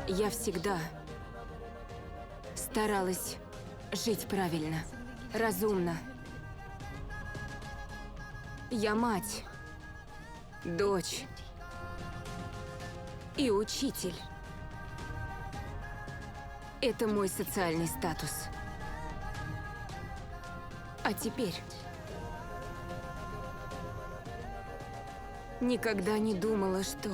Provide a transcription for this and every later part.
Я всегда старалась жить правильно, разумно. Я мать, дочь и учитель. Это мой социальный статус. А теперь никогда не думала, что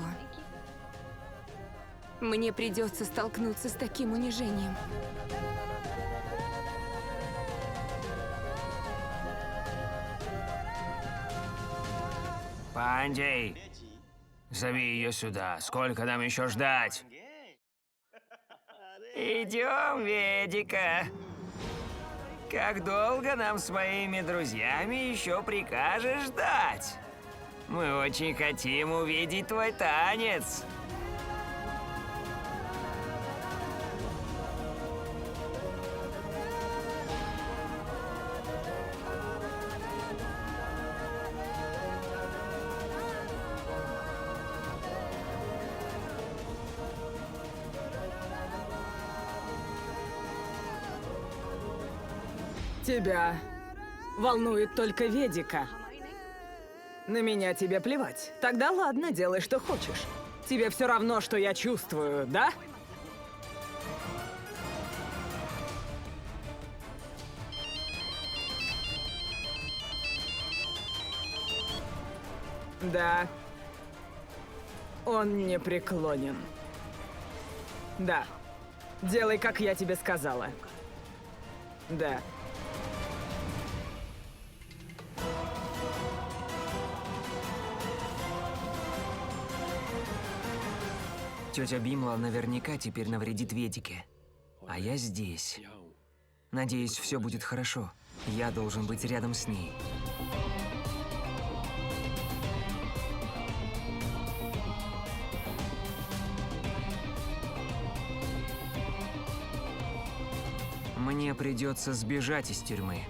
мне придется столкнуться с таким унижением. Панди, зови ее сюда. Сколько нам еще ждать? Идем, Ведика. Как долго нам с моими друзьями еще прикажешь ждать? Мы очень хотим увидеть твой танец. Тебя волнует только Ведика. На меня тебе плевать. Тогда ладно, делай, что хочешь. Тебе все равно, что я чувствую, да? Да. Он не преклонен. Да. Делай, как я тебе сказала. Да. Тетя Бимла наверняка теперь навредит Ведике. А я здесь. Надеюсь, все будет хорошо. Я должен быть рядом с ней. Мне придется сбежать из тюрьмы.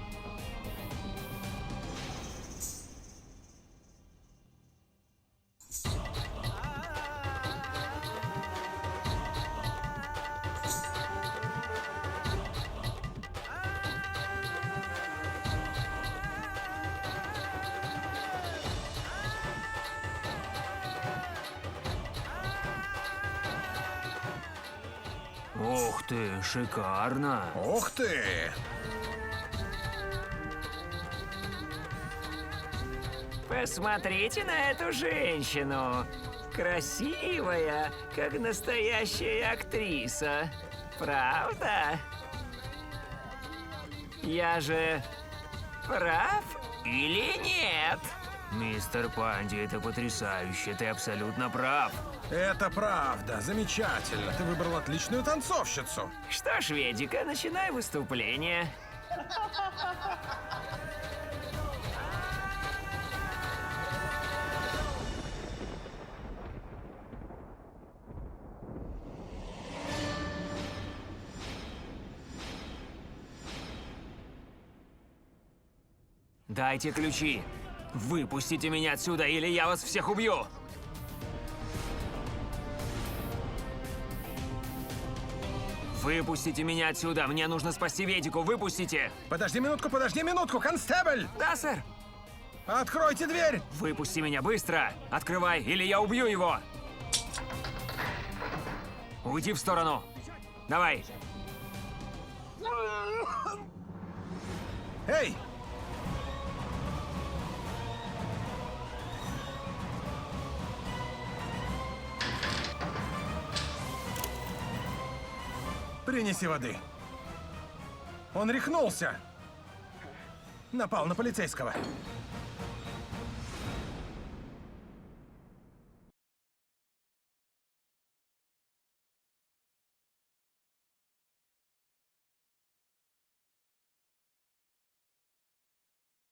Ух ты, шикарно. Ух ты! Посмотрите на эту женщину. Красивая, как настоящая актриса. Правда? Я же прав или нет? Мистер Панди, это потрясающе. Ты абсолютно прав. Это правда, замечательно. Ты выбрал отличную танцовщицу. Что ж, Ведика, начинай выступление. Дайте ключи. Выпустите меня отсюда, или я вас всех убью. Выпустите меня отсюда! Мне нужно спасти Ведику! Выпустите! Подожди минутку, констебль! Да, сэр! Откройте дверь! Выпусти меня быстро! Открывай, или я убью его! Уйди в сторону! Давай! Эй! Принеси воды. Он рехнулся. Напал на полицейского.